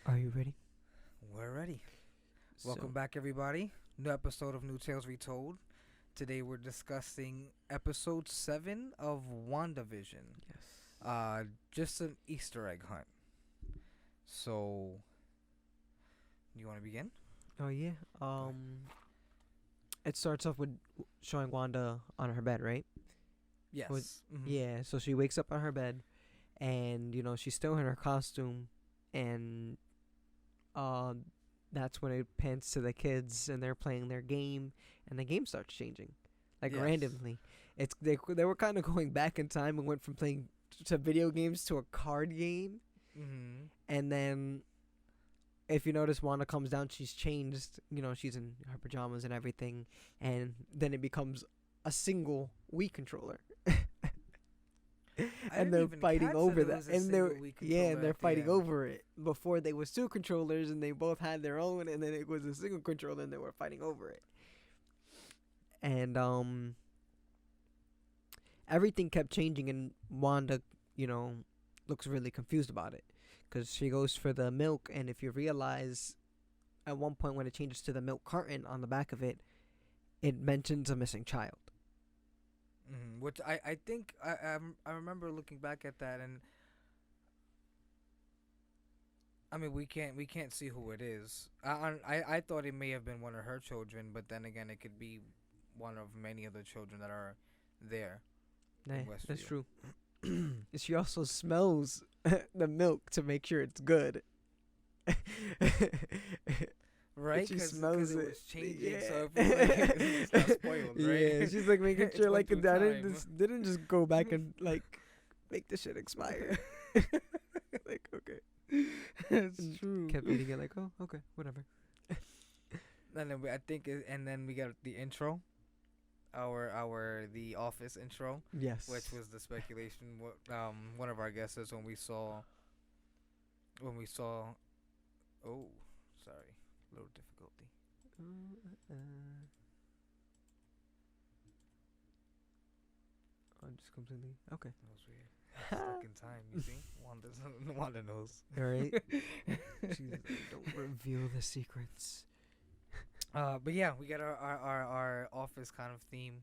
Are you ready? We're ready. So, Welcome back, everybody. New episode of New Tales Retold. Today we're discussing episode 7 of WandaVision. yes. Just an Easter egg hunt. So, you want to begin? Oh yeah. Go ahead. It starts off with showing Wanda on her bed, right? With Yes. yeah. So she wakes up on her bed, and she's still in her costume, and uh, that's when it pans to the kids, and they're playing their game, and the game starts changing, like Yes. randomly. They were kind of going back in time and went from playing to video games to a card game, Mm-hmm. and then if you notice, Wanda comes down, she's changed. She's in her pajamas and everything, and then it becomes a single Wii controller, I and didn't they're even fighting catch that over it that. was a And single Wii controller they're at the fighting end. over it. Before they was two controllers, and they both had their own, and then it was a single controller, and they were fighting over it. And everything kept changing, and Wanda, you know, looks really confused about it, because she goes for the milk, and if you realize, at one point when it changes to the milk carton on the back of it, it mentions a missing child. Which I think I remember looking back at that, and I mean, we can't see who it is. I thought it may have been one of her children, but then again, it could be one of many of the children that are there Nah, in that's Westview. true. She also smells the milk to make sure it's good. Right? She Because smells it it. was changing, Yeah. so if it's not spoiled, right? Yeah, she's like making It's sure went like through that time. didn't just go back and like make the shit expire. Like, okay. It's And true. kept eating it like, oh, okay, whatever. And then and then we got the intro, our the office intro, Yes. which was the speculation. What one of our guesses when we saw. Oh, sorry, little difficulty. I'm just completely okay. That was weird. Stuck in time. You see, Wanda knows. All right. Jesus, don't reveal the secrets. But yeah, we got our office kind of theme,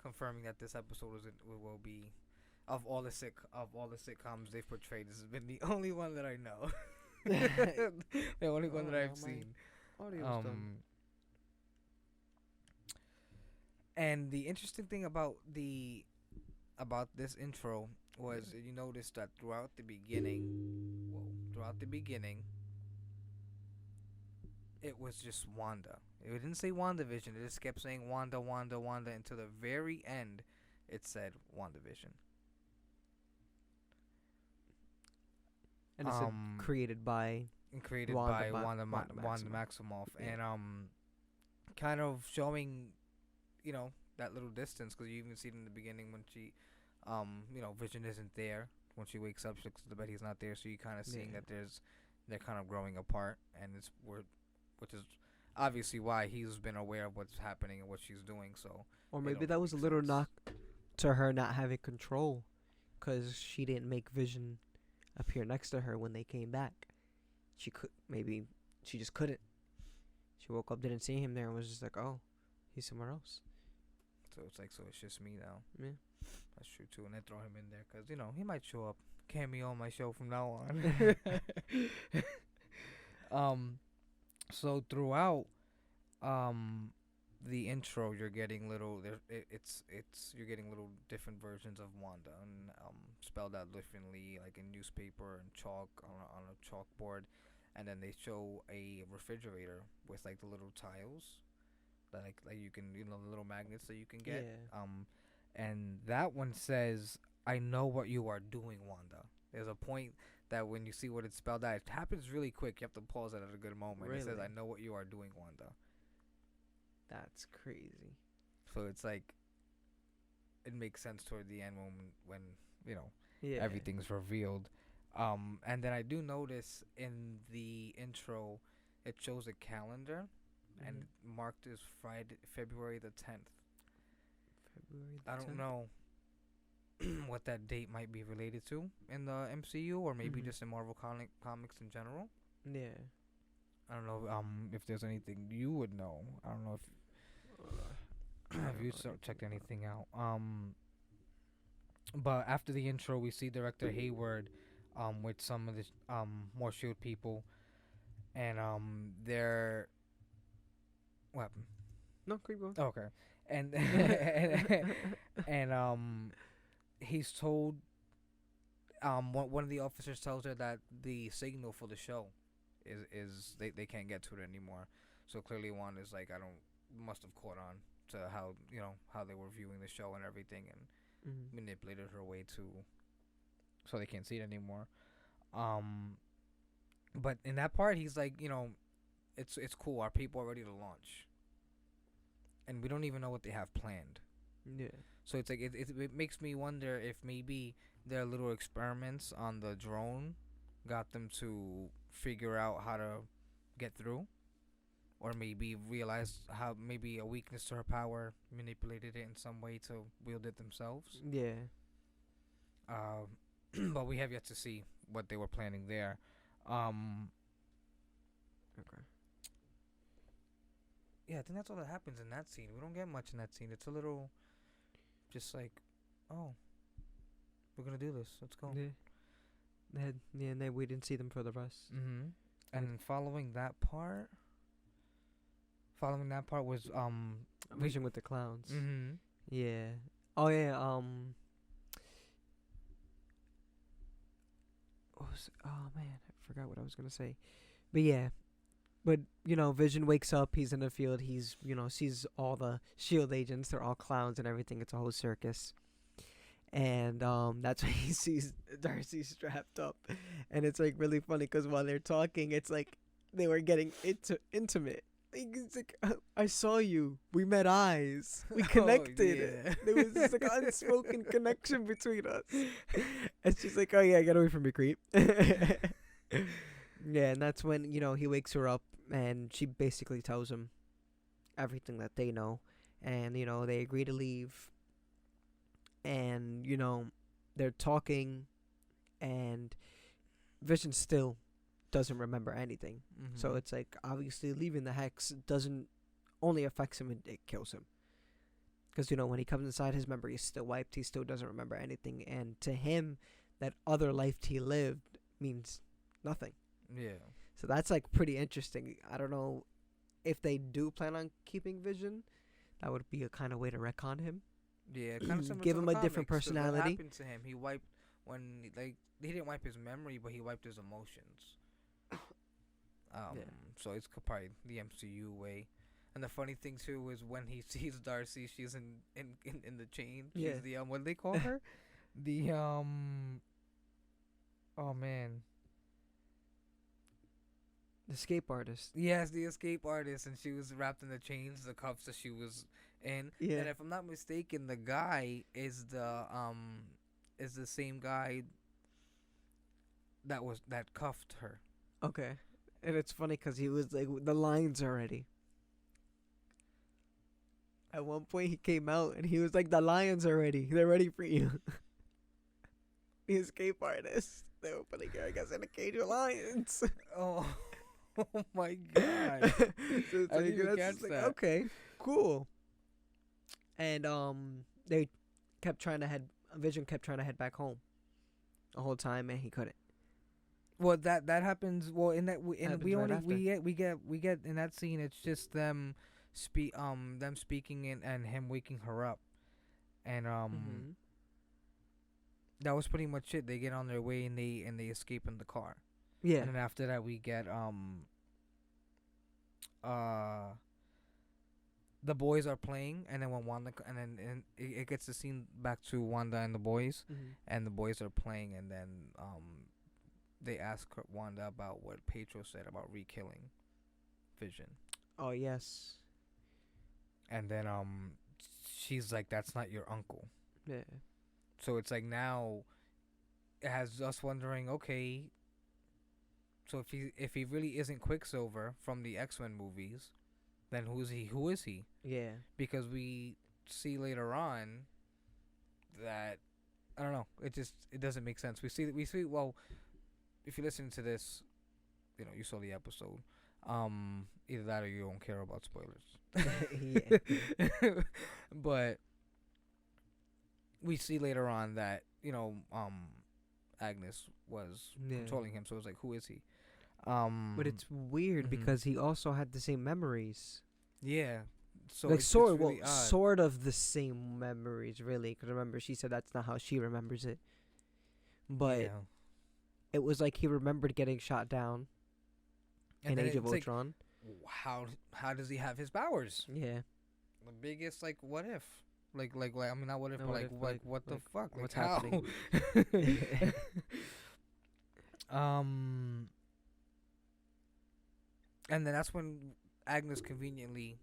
confirming that this episode will be of all the sitcoms they've portrayed. This has been the only one that I know. The only one that Oh, I've my seen. audio's done. Um, and the interesting thing about this intro was you noticed that throughout the beginning, it was just Wanda. It didn't say WandaVision. It just kept saying Wanda, Wanda, Wanda until the very end. It said WandaVision. And it said Um, created by and created Wanda by Wanda Wanda Maximoff. Maximoff, Yeah. and kind of showing, that little distance because you even see it in the beginning when she, Vision isn't there when she wakes up. She looks at the bed, he's not there, so you kind of seeing Yeah. that they're kind of growing apart, and which is obviously why he's been aware of what's happening and what she's doing. So Or it maybe also that was a makes little sense. knock to her not having control, because she didn't make Vision appear next to her when they came back. Maybe she just couldn't. She woke up, didn't see him there, and was just like, oh, he's somewhere else. So it's just me now. Yeah. That's true too, and then throw him in there because he might show up cameo on my show from now on. So throughout the intro, you're getting you're getting little different versions of Wanda and spelled out differently, like in newspaper and chalk on a chalkboard, and then they show a refrigerator with like the little tiles that like you can the little magnets that you can get. Yeah. And that one says, "I know what you are doing, Wanda." There's a point that when you see what it's spelled out, it happens really quick. You have to pause it at a good moment. It says, Really? "I know what you are doing, Wanda." That's crazy. So it's like it makes sense toward the end when Yeah. everything's revealed. And then I do notice in the intro, it shows a calendar, and Mhm. marked as Friday, February the 10th. February the I don't 10th? know what that date might be related to in the MCU, or maybe Mhm. just in Marvel comics in general. Yeah. I don't know if there's anything you would know. I don't know if I have don't you know checked anything anything out. But after the intro, we see director Hayward, with some of the more Shield people, and they're what happened? No, keep going. Okay, and and he's told one of the officers tells her that the signal for the show is they can't get to it anymore. So clearly, one is like I don't must have caught on to how how they were viewing the show and everything, and Mhm. manipulated her way to so they can't see it anymore. Um, but in that part, he's like, it's cool. Our people are ready to launch, and we don't even know what they have planned. Yeah. So it's like it makes me wonder if maybe their little experiments on the drone got them to figure out how to get through, or maybe realize how maybe a weakness to her power manipulated it in some way to wield it themselves. Yeah. But we have yet to see what they were planning there. Um, Okay. yeah, I think that's all that happens in that scene. We don't get much in that scene. It's a little just like, oh, we're gonna do this. Let's go. Yeah. Yeah, and then we didn't see them for the rest. Mm-hmm. And following that part was Vision with the clowns. Mm-hmm. Yeah. Oh yeah. Oh man, I forgot what I was gonna say. But yeah. But Vision wakes up. He's in the field. He's sees all the Shield agents. They're all clowns and everything. It's a whole circus. And that's when he sees Darcy strapped up, and it's like really funny because while they're talking, it's like they were getting intimate. Like, it's like I saw you. We met eyes. We connected. Yeah. There was this like unspoken connection between us. And she's like, "Oh yeah, get away from me, creep." Yeah, and that's when he wakes her up, and she basically tells him everything that they know, and they agree to leave, and they're talking, and Vision still doesn't remember anything. Mm-hmm. So it's like obviously leaving the hex doesn't only affects him, it kills him. Because when he comes inside, his memory is still wiped. He still doesn't remember anything, and to him, that other life he lived means nothing. Yeah. So that's like pretty interesting. I don't know if they do plan on keeping Vision. That would be a kind of way to retcon him. Yeah, kind of similar Give to him the a different comics, 'cause personality. What happened to him? He wiped he didn't wipe his memory, but he wiped his emotions. Yeah. So it's probably the MCU way. And the funny thing too is when he sees Darcy, she's in the chain. Yeah. She's the what do they call her? The oh man. The escape artist. Yes, the escape artist, and she was wrapped in the chains, the cuffs that she was in. Yeah. And if I'm not mistaken, the guy is the same guy that cuffed her. Okay. And it's funny because he was like the lines already. At one point, he came out and he was like, "The lions are ready. They're ready for you." The escape artist. They were putting her, I guess, in a cage of lions. Oh, oh my god! So it's I didn't even that's catch just like, that. okay, cool. And they kept trying to head. Vision kept trying to head back home the whole time, and he couldn't. Well, that happens. Well, in that we Happens we right only after. we get in that scene. It's just them speaking and him waking her up, and Mm-hmm. that was pretty much it. They get on their way and they escape in the car. Yeah. And then after that, we get the boys are playing, and then when Wanda and it gets the scene back to Wanda and the boys, Mm-hmm. and the boys are playing, and then they ask Wanda about what Pedro said about re-killing Vision, Oh yes. and then she's like, "That's not your uncle." Yeah. So it's like now it has us wondering, okay, so if he really isn't Quicksilver from the X-Men movies, then who is he? Who is he? Yeah. Because we see later on that I don't know. It doesn't make sense. We see well, if you listen to this, you saw the episode. Either that or you don't care about spoilers. Yeah. But we see later on that Agnes was Yeah. controlling him. So it's like, who is he? But it's weird Mhm. because he also had the same memories. Yeah. So Like it's sort really odd. sort of the same memories, really. Because remember, she said that's not how she remembers it. But yeah. it was like he remembered getting shot down And in then Age of it's like, Ultron. how does he have his powers? Yeah. The biggest like what if? Like I mean not what if, No, but what like if, like what the like, fuck? Like what's how? happening? And then that's when Agnes conveniently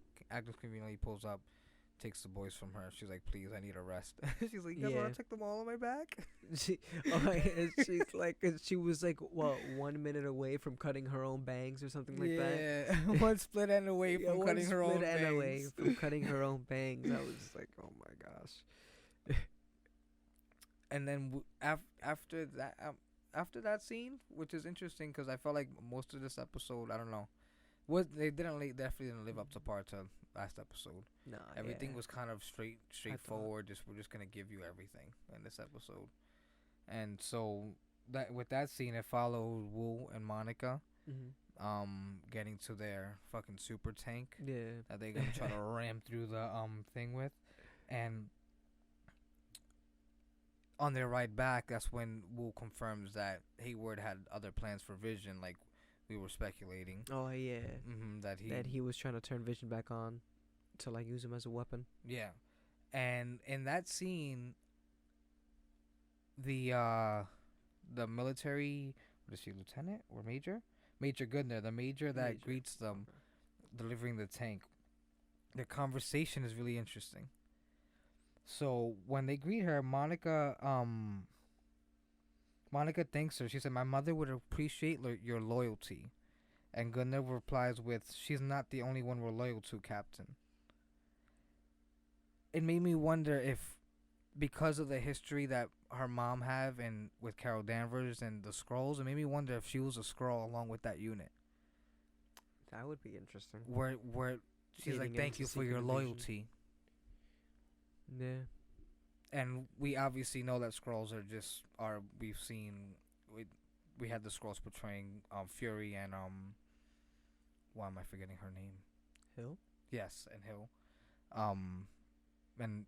pulls up, takes the boys from her. She's like, "Please, I need a rest." She's like, "You guys Yeah. want to take them all on my back?" She, and she's like, and she was like, what, 1 minute away from cutting her own bangs or something like that. Yeah, one split end away Yeah, from one cutting her own split end away bangs. from cutting her own bangs. I was like, oh my gosh. And then after that scene, which is interesting because I felt like most of this episode, I don't know, they definitely didn't live up to par to last episode. Nah, Everything yeah. was kind of straightforward. We're just gonna give you everything in this episode, and so that with that scene, it followed Wu and Monica, getting to their fucking super tank Yeah. that they're gonna try to ram through the thing with, and on their ride back, that's when Wu confirms that Hayward had other plans for Vision, like we were speculating. Oh yeah. That He was trying to turn Vision back on, to like use him as a weapon. Yeah, and in that scene, the military, what is she, lieutenant or major? Major Goodner, the major that Major. greets them, delivering the tank. Their conversation is really interesting. So when they greet her, Monica thanks her. She said, "My mother would appreciate your loyalty," and Goodner replies with, "She's not the only one we're loyal to, Captain." It made me wonder if, because of the history that her mom have and with Carol Danvers and the Skrulls, it made me wonder if she was a Skrull along with that unit. That would be interesting. Where she's like, Feeding "Thank into you for your Secret Invasion. loyalty." Yeah. And we obviously know that Skrulls we've seen, we had the Skrulls portraying Fury and why am I forgetting her name? Hill. Yes, and Hill. And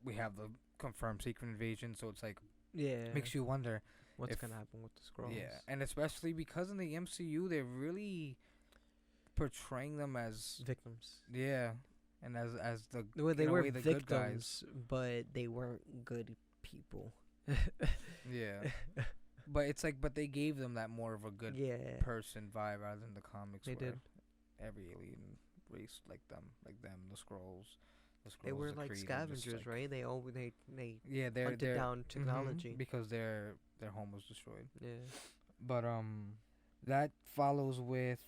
we have the confirmed Secret Invasion, so it's like Yeah. makes you wonder what's if- gonna happen with the Skrulls. Yeah, and especially because in the MCU they're really portraying them as Victims. and as the Well, they in a were way, the good guys. victims, but they weren't good people. Yeah. But it's like, but they gave them that more of a good Yeah. person vibe rather than the comics. They where did. every alien race like them, the Skrulls. They were the like Kree, they're just scavengers, like- right? They Yeah, they're hunted down technology. because their home was destroyed. Yeah. But that follows with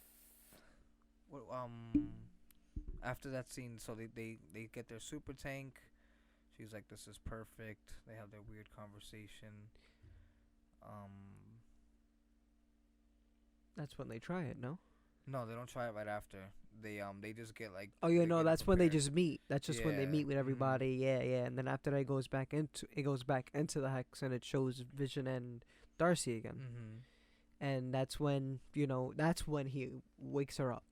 after that scene, so they get their super tank. She's like, "This is perfect." They have their weird conversation. That's when they try it, no? No, they don't try it right after. They just get like. Oh yeah, they no, get that's when they prepared. just meet. That's just when they Yeah, meet with mhm. everybody. Yeah, yeah. And then after that, it goes back into the hex, and it shows Vision and Darcy again. And that's when he wakes her up.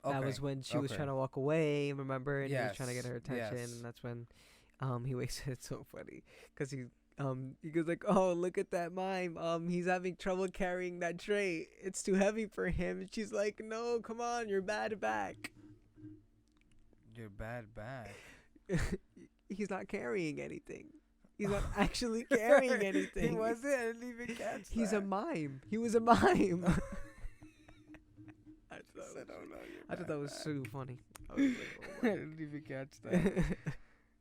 That was when she was okay. trying to walk away. Remember, and he was trying to get her Yes, attention. yes. And that's when, he wakes. It's so funny because he goes like, "Oh, look at that mime. He's having trouble carrying that tray. It's too heavy for him." And she's like, "No, come on, you're bad back." You're bad back. He's not carrying anything. He's not actually carrying anything. He wasn't. I didn't even catch He's that. a mime. He was a mime. I thought that was so funny. I was like, oh I my didn't even catch that. God.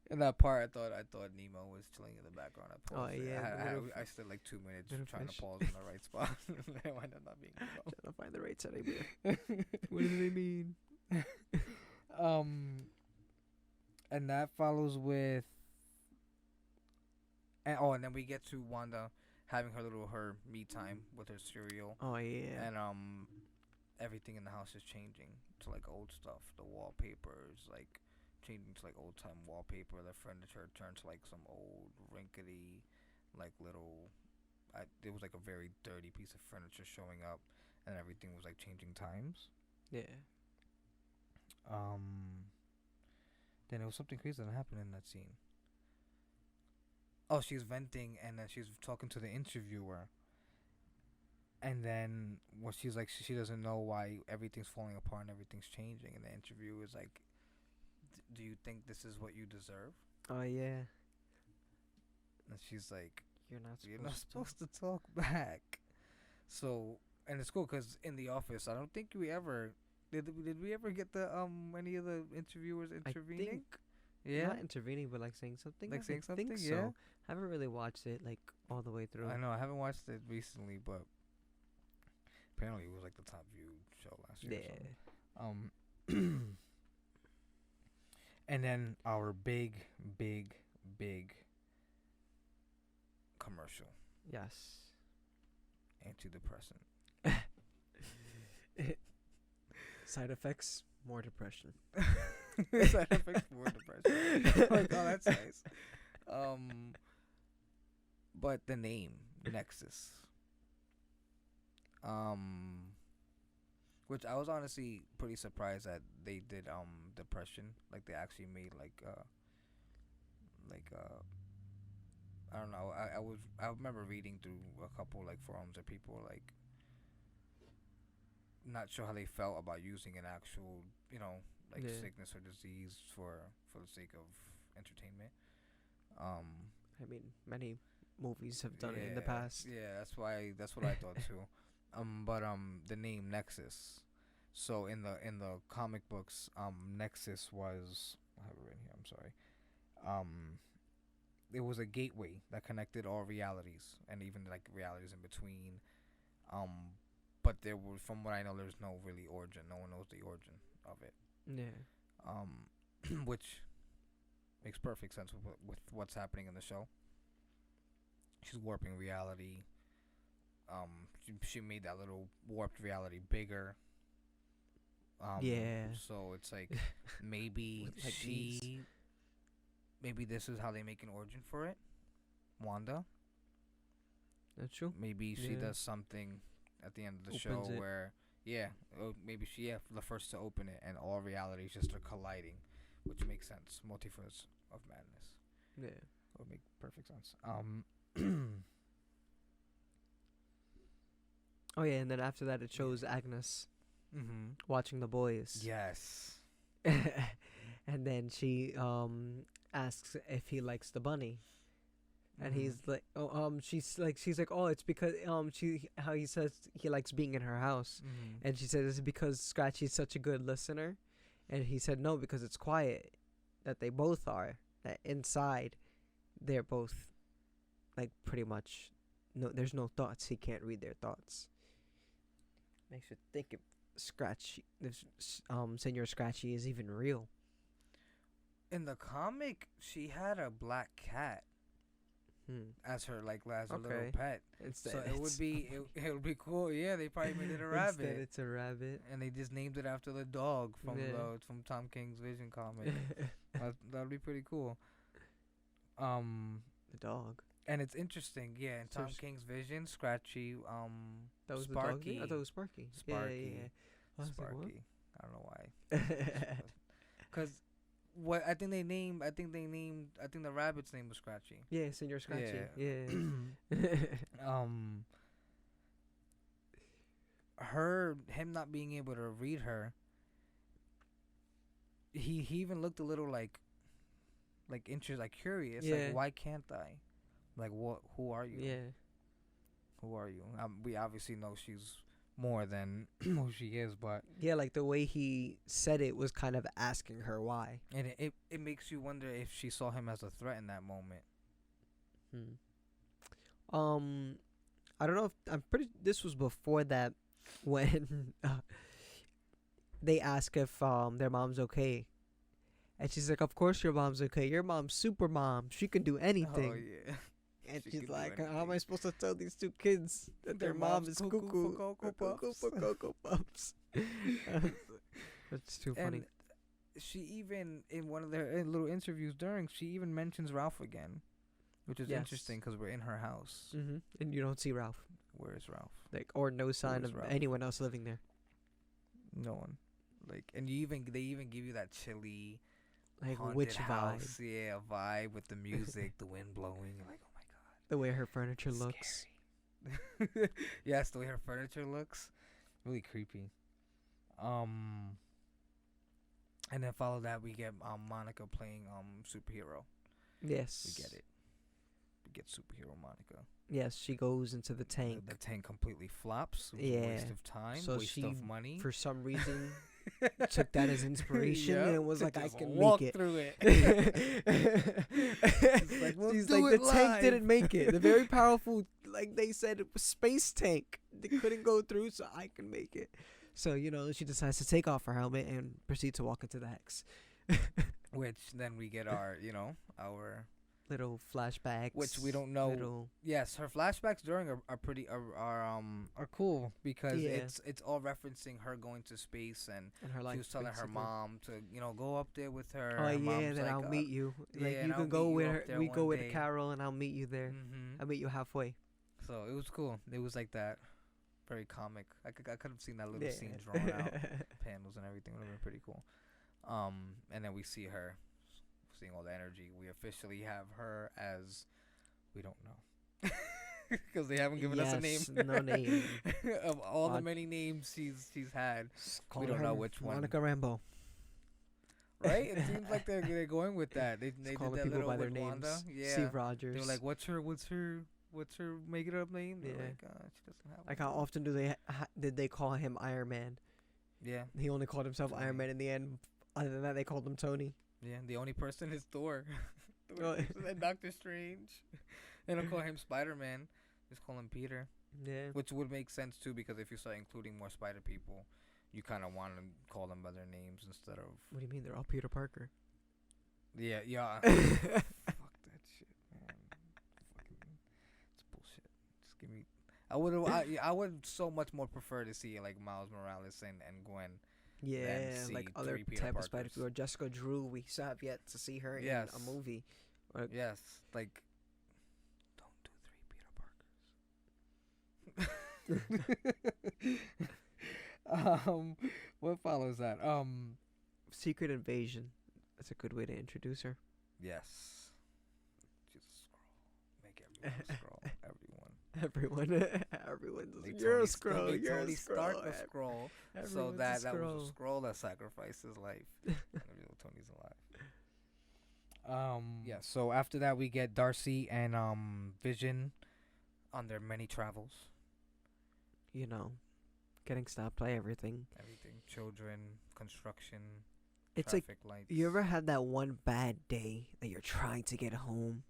In that part, I thought Nemo was chilling in the background. I paused it. yeah, the little I stood like 2 minutes little trying fish. to pause in the right spot. I wound up not being Nemo. Trying to find the right setting there. What do they mean? And that follows with. And then we get to Wanda having her me time with her cereal, Oh yeah. and everything in the house is changing to like old stuff. The wallpaper is like changing to like old time wallpaper. The furniture turned to like some old rinkety, like little. It was like a very dirty piece of furniture showing up, and everything was like changing times. Yeah. Then it was something crazy that happened in that scene. Oh, she's venting, and then she's talking to the interviewer, and then what she's like, she doesn't know why everything's falling apart and everything's changing, and the interviewer is like, "Do you think this is what you deserve?" Oh yeah. And she's like, You're not "You're not supposed to talk back." So, and it's cool because in the office, I don't think we ever did we ever get the any of the interviewers intervening? I think Yeah, not intervening, but like saying something. like saying I think something. so. Yeah, Haven't really watched it like all the way through. I know. I haven't watched it recently, but apparently it was like the top viewed show last year. Yeah. Or something. And then our big commercial, Yes. antidepressant. Side effects, more depression. Side effects for depression. Like, oh, that's nice. But the name Nexus, which I was honestly pretty surprised that they did depression. Like they actually made I don't know. I remember reading through a couple like forums of people like not sure how they felt about using an actual like Yeah. sickness or disease for the sake of entertainment. I mean, many movies have done it in the past. Yeah, that's what I thought too. But the name Nexus. So in the comic books, Nexus was I have it right here. I'm sorry. It was a gateway that connected all realities and even like realities in between. But there were, from what I know, there's no really origin. No one knows the origin of it. Yeah. Which makes perfect sense with what's happening in the show. She's warping reality. She made that little warped reality bigger. Yeah. So it's like maybe Like maybe this is how they make an origin for it. Wanda. That's true. Maybe she Yeah. does something at the end of the Opens show it. where maybe she the first to open it and all realities just are colliding, which makes sense. Multiverse of madness. Yeah. Would make perfect sense. Oh yeah, and then after that it shows Agnes watching the boys. Yes. And then she asks if he likes the bunny. And he's like, she's like, oh, it's because how he says he likes being in her house, and she said it's because Scratchy's such a good listener, and he said no, because it's quiet, that they both are, that inside, they're both, like pretty much, no, there's no thoughts. He can't read their thoughts. Makes you think if Scratchy, this Senor Scratchy is even real. In the comic, she had a black cat as her little pet. Instead, So it would be cool. Yeah, they probably made it a rabbit. Instead, it's a rabbit. And they just named it after the dog from Tom King's Vision comic. That'd be pretty cool. The dog. And it's interesting, yeah. In Tom King's Vision, Scratchy, That was Sparky. the dog. I thought it was Sparky. Sparky. Yeah. I was like, what? Sparky. I don't know why. Cause I think the rabbit's name was Scratchy. Yeah, Senor Scratchy. Yeah. Him not being able to read her. He even looked a little like interested, like curious. Yeah. Like, why can't I? Like, what? Who are you? Yeah. Who are you? We obviously know she's more than who she is, but Yeah, like the way he said it was kind of asking her why. and it makes you wonder if she saw him as a threat in that moment. I don't know if this was before that when they ask if their mom's okay. And she's like, of course your mom's okay. Your mom's super mom. She can do anything. Oh And She she's can do like, how am I anything. supposed to tell these two kids that their mom mom's is cuckoo cuckoo for Cocoa cuckoo Puffs. for Cocoa Puffs? That's too funny. And she even in one of their little interviews during, she even mentions Ralph again, which is Yes. interesting because we're in her house. And you don't see Ralph, Where is Ralph? like, or no sign is of Ralph? anyone else living there. No one. Like, and they even give you that chilly Like, haunted which house, vibe? yeah, vibe with the music, the wind blowing. You're like, oh my The way her furniture god, looks. scary. Yes, the way her furniture looks, really creepy. And then follow that we get Monica playing superhero. Yes. We get it. We get superhero Monica. Yes, she goes into the tank. The tank completely flops. It was a waste Yeah. of time, So waste she, of money. for some reason, took that as inspiration Yep, and was to like, I just can walk make it. through it. like, we'll She's do like, it the tank live." didn't make it. The very powerful, like they said, it was space tank. They couldn't go through, so I can make it. So, she decides to take off her helmet and proceed to walk into the hex. Which then we get our Little flashbacks. which we don't know. Little, Yes, her flashbacks during are pretty are cool because Yeah. it's all referencing her going to space, and and her she life. was telling her basically. mom to go up there with her. Oh Her yeah, mom's then like, I'll meet you. Like yeah, and you I'll can go meet you with up her. there We go one with day. Carol, and I'll meet you there. Mm-hmm. I'll meet you halfway. So it was cool. It was like that, very comic. I could have seen that little Yeah. scene drawn out, panels and everything. Would have been pretty cool. And then we see her, seeing all the energy. We officially have her as, we don't know, because they haven't given us a name. Yes, no name. Of all the Odd. many names she's had, Call don't her know which one. Monica Rambeau. right? It seems like they're going with that. They did Calling that people little by their with names. Wanda. Yeah. Steve Rogers. They were like, what's her make it up name? They're Yeah. like, she doesn't have Like one. how often did they call him Iron Man? Yeah. He only called himself Tony. Iron Man in the end. Other than that, they called him Tony. Yeah, the only person is Thor. Oh. And Doctor Strange. They don't call him Spider-Man. Just call him Peter. Yeah. Which would make sense, too, because if you start including more Spider people, you kind of want to call them by their names instead of... What do you mean? They're all Peter Parker. Yeah, yeah. Fuck that shit, man. Fucking, it's bullshit. Just give me... I would so much more prefer to see, like, Miles Morales and Gwen. Yeah, see like other 3 Peter type of Spider Parkers. people. Jessica Drew, we still have yet to see her Yes. in a movie. Or, Yes, like... Don't do 3 Peter Parkers. What follows that? Secret Invasion. That's a good way to introduce her. Yes. She's a scroll. Make everyone a scroll. Everyone's Make you're a Tony- scroll. make You're Tony a Stark scroll. a scroll. So Everyone's that a was scroll. a scroll that sacrificed his life. Real Tony's alive. Yeah. So after that, we get Darcy and Vision on their many travels. Getting stopped by everything. Everything, children, construction, It's like, traffic lights. you ever had that one bad day that you're trying to get home,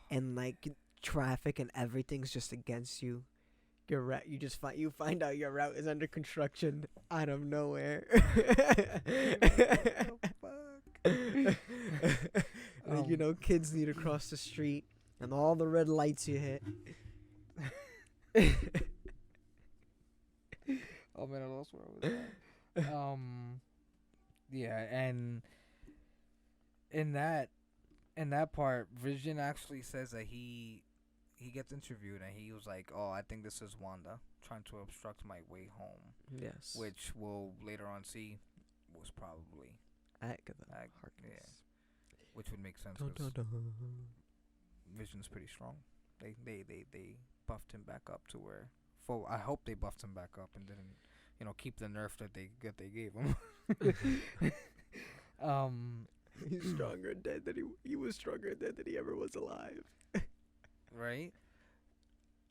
and like traffic and everything's just against you? Your route, you find out your route is under construction out of nowhere. Like, kids need to cross the street, and all the red lights you hit. Oh man, I lost where I was at. Yeah, and in that part, Vision actually says that he gets interviewed and he was like, "Oh, I think this is Wanda trying to obstruct my way home," Yes. which we'll later on see was probably Agatha Ag- Harkness. yeah. Which would make sense Dun, because dun, dun. Vision's pretty strong. They buffed him back up to where. I hope they buffed him back up and didn't, keep the nerf that they gave him. He's stronger dead than he was stronger dead than he ever was alive. Right.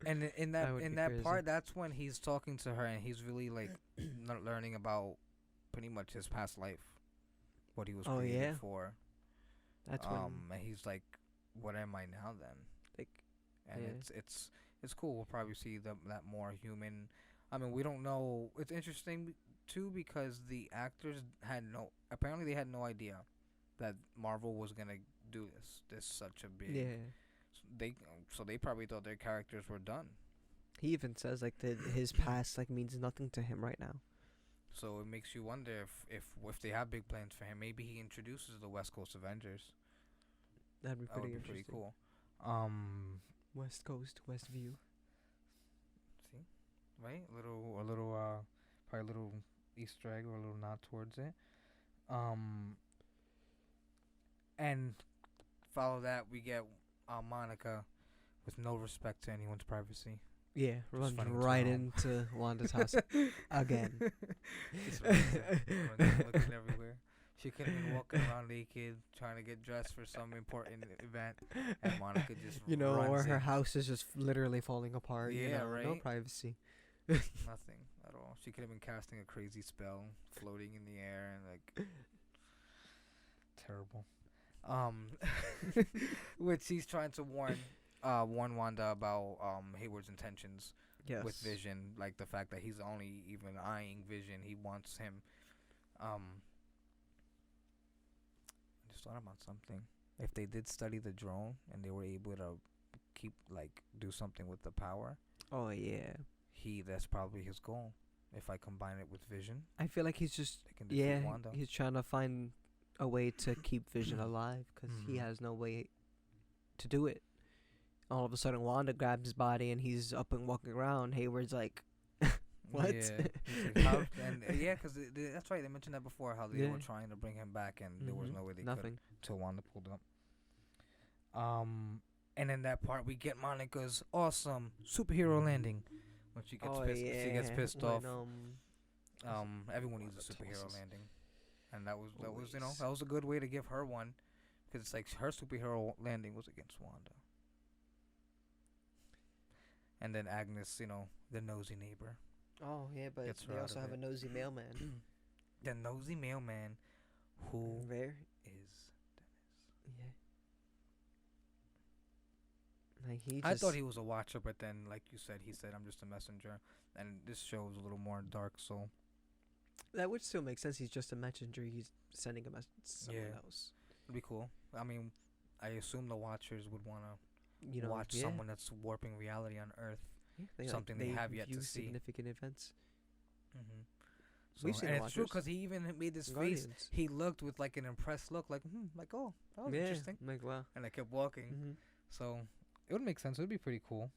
And in That that would in be that crazy. part, that's when he's talking to her and he's really like learning about pretty much his past life, what he was Oh, created yeah? for. That's when And he's like, "What am I now then?" like And Yeah. it's cool. We'll probably see that more human. I mean, we don't know. It's interesting too because the actors apparently they had no idea that Marvel was gonna do this such a big yeah. they probably thought their characters were done. He even says like that his past like means nothing to him right now. So it makes you wonder if they have big plans for him. Maybe he introduces the West Coast Avengers. That'd be That would pretty be pretty interesting. cool. West Coast, West View. See, right? Probably a little Easter egg or a little nod towards it. And follow that we get Monica with no respect to anyone's privacy. Yeah, runs running to right her home. into Wanda's house again. Just running, looking everywhere. She could have been walking around naked, trying to get dressed for some important event, and Monica just You know, runs or her in. house is just literally falling apart. You Yeah, know, no right? privacy. Nothing at all. She could have been casting a crazy spell, floating in the air, and like terrible. Which he's trying to warn Wanda about Hayward's intentions Yes. with Vision, like the fact that he's only even eyeing Vision. He wants him. I just thought about something. If they did study the drone and they were able to do something with the power, Oh yeah. that's probably his goal. If I combine it with Vision, I feel like he's just they can defeat Wanda. he's trying to find a way to keep Vision alive because he Mhm. has no way to do it. All of a sudden, Wanda grabs his body and he's up and walking around. Hayward's like, what? Yeah, he's like, how, and yeah, because that's right. They mentioned that before, how they Yeah. were trying to bring him back, and there was Mhm. no way they could Nothing. till Wanda pulled up. And in that part, we get Monica's awesome superhero landing when she gets pissed. She gets pissed off. Everyone needs a Wanda superhero tosses. landing, and that was Always. that was a good way to give her one, because it's like her superhero landing was against Wanda. And then Agnes, the nosy neighbor, Oh yeah, but Gets her they out also of have a it. nosy mailman. the nosy mailman, who Rare. is. Yeah. Like he I just. thought he was a watcher, but then, like you said, he said, "I'm just a messenger." And this show is a little more dark, so That would still make sense. He's just a messenger. He's sending a message to someone Yeah. else. it'd be cool. I mean, I assume the watchers would want to You know, watch yeah. someone that's warping reality on Earth. Yeah, something they have yet to view see. significant events. Mm-hmm. We've seen and the it's true Watchers. because he even made this face. Guardians. He looked with like an impressed look, like oh, that was Yeah, interesting, like wow. and I kept walking. Mm-hmm. So it would make sense. It would be pretty cool.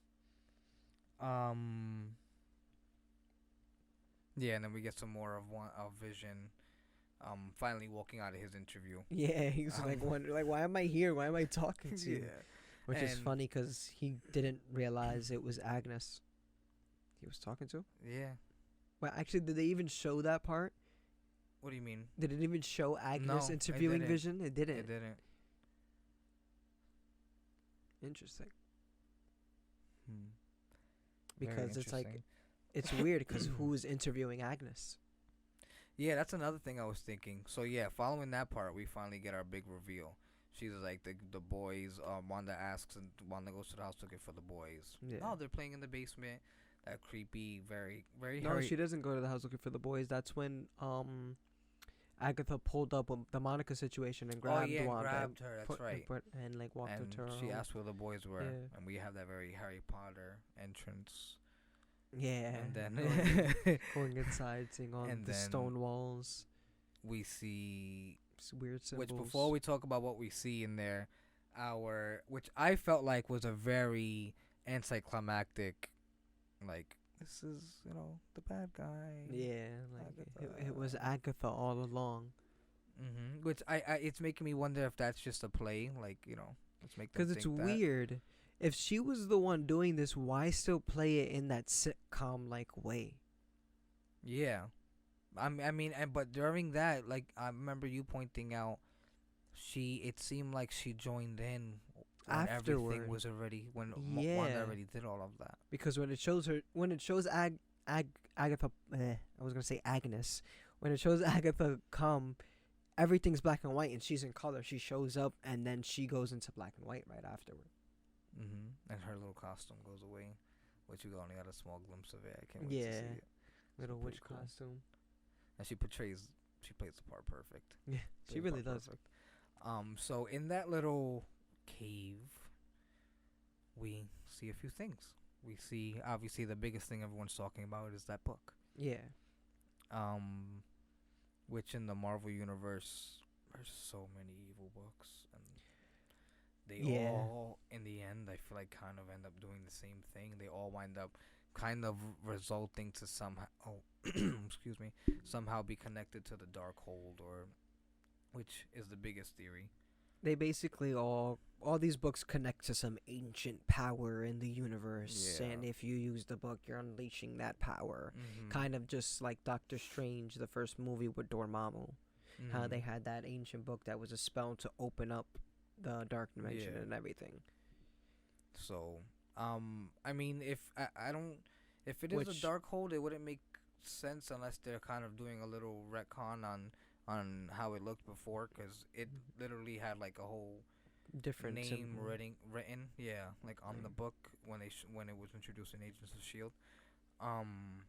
Yeah, and then we get some more of Vision. Finally walking out of his interview. Yeah, he was like, wonder, like, why am I here? Why am I talking to you? Yeah. Which is And- funny because he didn't realize it was Agnes he was talking to. Yeah. Well, actually, did they even show that part? What do you mean? Did it even show Agnes No, it interviewing didn't. Vision? It didn't. It didn't. Interesting. Very Because it's like, interesting. it's weird because who is interviewing Agnes? Yeah, that's another thing I was thinking. So yeah, following that part, we finally get our big reveal. She's like the boys. Wanda asks, and Wanda goes to the house looking for the boys. Yeah. Oh, they're playing in the basement. That creepy, very, very. No, she doesn't go to the house looking for the boys. That's when Agatha pulled up with the Monica situation and grabbed and Wanda grabbed her. That's right. and like walked her And to her she home. asked where the boys were, Yeah. and we have that very Harry Potter entrance. Yeah. And then going inside, seeing all And the then stone walls, we see, weird symbols. which before we talk about what we see in there, which I felt like was a very anticlimactic, like, this is the bad guy. Yeah, like it Agatha. was Agatha all along. Which I it's making me wonder if that's just a play, like let's make them Because it's think that. weird. If she was the one doing this, why still play it in that sitcom like way? Yeah, but during that, like, I remember you pointing out, it seemed like she joined in when everything Afterward. was already, when Yeah. Wanda already did all of that. Because when it shows Agatha, I was gonna say Agnes. When it shows Agatha come, everything's black and white, and she's in color. She shows up, and then she goes into black and white right afterward. And her little costume goes away, which we only got a small glimpse of it. I can't wait to Yeah. see it. Little pretty witch cool. costume. And she plays the part perfect. Yeah, she Plays the really part does. perfect. So in that little cave, we see a few things. We see obviously the biggest thing everyone's talking about is that book. Yeah. Um, which in the Marvel universe, there's so many evil books, and they Yeah. all, in the end, I feel like kind of end up doing the same thing. They all wind up kind of resulting to somehow, oh, excuse me, somehow be connected to the Darkhold, or which is the biggest theory. They basically all these books connect to some ancient power in the universe, Yeah. and if you use the book, you're unleashing that power. Mm-hmm. Kind of just like Doctor Strange, the first movie with Dormammu, how Mm-hmm. they had that ancient book that was a spell to open up the dark dimension Yeah. and everything. So, I mean, I don't, if it is a Which Darkhold, it wouldn't make sense unless they're kind of doing a little retcon on how it looked before, because it literally had like a whole different name symbol. written, yeah, like on the book when when it was introduced in Agents of Shield. Um,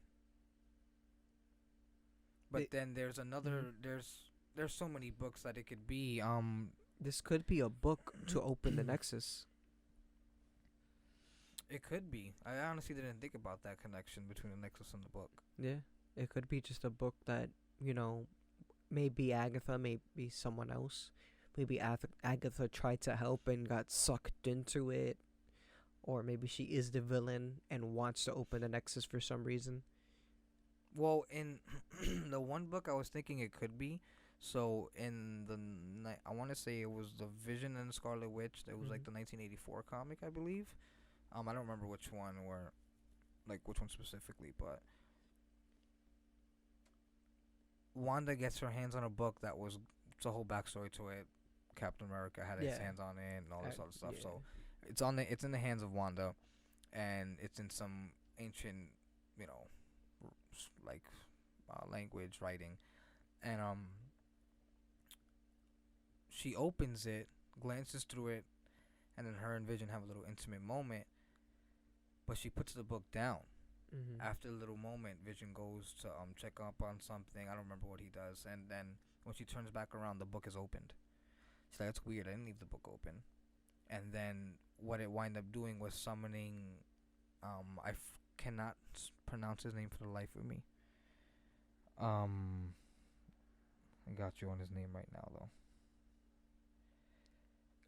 but They, then there's mhm. another there's so many books that it could be. This could be a book to open the Nexus. It could be. I honestly didn't think about that connection between the Nexus and the book. Yeah, it could be just a book that you know, maybe Agatha, maybe someone else. Maybe Agatha tried to help and got sucked into it, or maybe she is the villain and wants to open the Nexus for some reason. Well, in the one book, I was thinking it could be. So in the I want to say it was the Vision and the Scarlet Witch. It was like Hmm. the 1984 comic, I believe. I don't remember which one or like which one specifically, but Wanda gets her hands on a book that was it's a whole backstory to it. Captain America had his Yeah, hands on it and all this other stuff. yeah. So it's in the hands of Wanda, and it's in some ancient, you know, like language writing, and she opens it, glances through it, and then her and Vision have a little intimate moment. But she puts the book down. Hmm. After a little moment, Vision goes to check up on something. I don't remember what he does, and then when she turns back around, the book is opened. She's like, "That's weird. I didn't leave the book open." And then what it wind up doing was summoning. Cannot pronounce his name for the life of me. Um, I got you on his name right now though.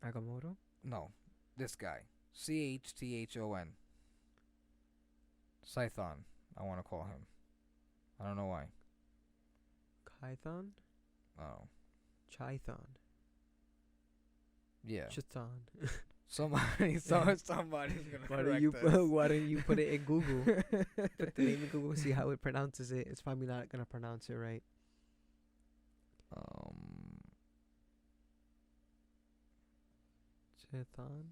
Agamotto, No, this guy. Chthon. Scython. I want to call him. I don't know why. Kython, Oh, Chithon, yeah. Chiton. Somebody's gonna Why don't correct you us. why don't you put it in Google? Put the name in Google, see how it pronounces it. It's probably not gonna pronounce it right. um, Chithon.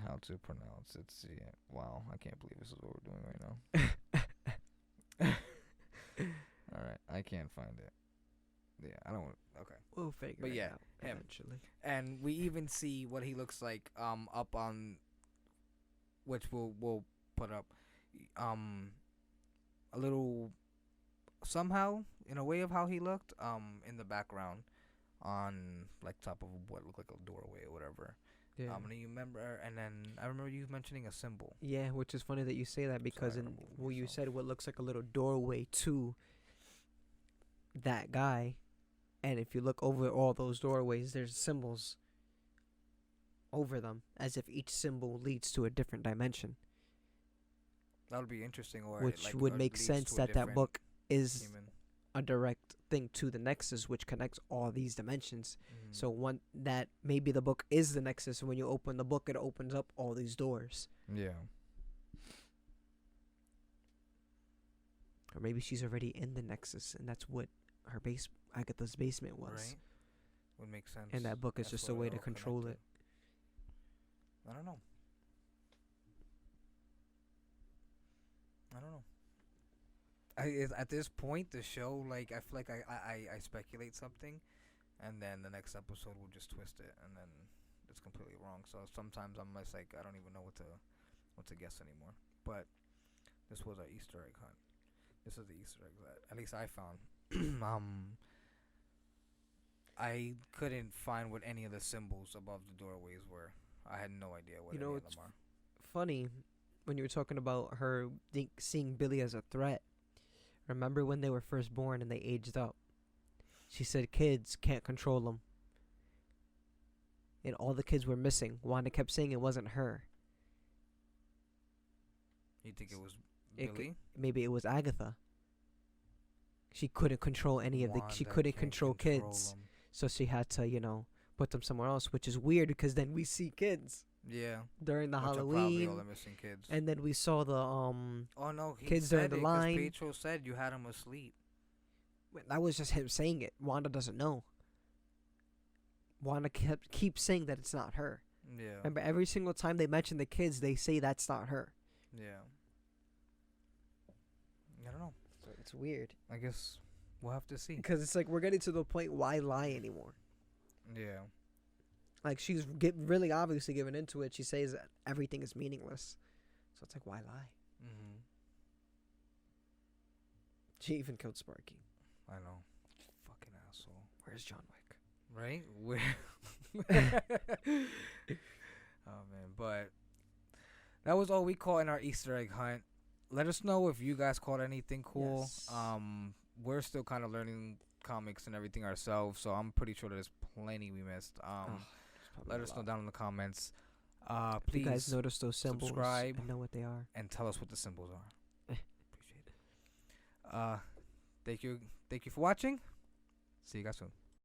how to pronounce it? See it. Wow, I can't believe this is what we're doing right now. All right, I can't find it. Yeah, I don't. Okay, We'll figure but it yeah, out him. eventually. And we even see what he looks like up on which we'll put up um a little somehow in a way of how he looked in the background on like top of what looked like a doorway or whatever. Yeah. And you remember, and then I remember you mentioning a symbol. Yeah, which is funny that you say that Sorry, because I gotta in move well you myself. said what looks like a little doorway to that guy, and if you look over all those doorways, there's symbols over them as if each symbol leads to a different dimension, That would be interesting, or it which would make leads sense to a that that different book is human. a direct thing to the Nexus, which connects all these dimensions. So one that maybe the book is the Nexus, and when you open the book, it opens up all these doors. Yeah. Or maybe she's already in the Nexus, and that's what her base Agatha's basement was. Right. Would make sense. And that book is That's just a where way they're to all control connected. it. I don't know. I don't know. At this point, the show, like, I feel like I speculate something, and then the next episode will just twist it, and then it's completely wrong. So sometimes I'm just like, I don't even know what to guess anymore. But this was our Easter egg hunt. This is the Easter egg that at least I found. um, I couldn't find what any of the symbols above the doorways were. I had no idea what You any know, of it's them are. funny when you were talking about her seeing Billy as a threat. Remember when they were first born and they aged up? She said kids can't control them. And all the kids were missing. Wanda kept saying it wasn't her. You think it was It Billy? Maybe it was Agatha. She couldn't control any of the. She Wanda couldn't can't control kids, 'em. so she had to, put them somewhere else, which is weird because then we see kids Yeah. during the Which are probably all Halloween, the missing kids. and then we saw the Oh no, he kids said during the it 'cause line. Pedro said you had him asleep. That was just him saying it. Wanda doesn't know. Wanda keeps saying that it's not her. Yeah. Remember, every single time they mention the kids, they say that's not her. Yeah. I don't know. So it's weird. I guess we'll have to see. Because it's like we're getting to the point, why lie anymore? Yeah. Like she's really obviously given into it. She says that everything is meaningless. So it's like, why lie? Mhm. She even killed Sparky. I know. Fucking asshole. Where's John Wick? Right? Where? Oh man, but that was all we caught in our Easter egg hunt. Let us know if you guys caught anything cool. Yes. We're still kind of learning comics and everything ourselves, so I'm pretty sure there's plenty we missed. Let us know down in the comments. If Please, you guys notice those symbols subscribe and know what they are. and tell us what the symbols are. Appreciate it. Thank you for watching. See you guys soon.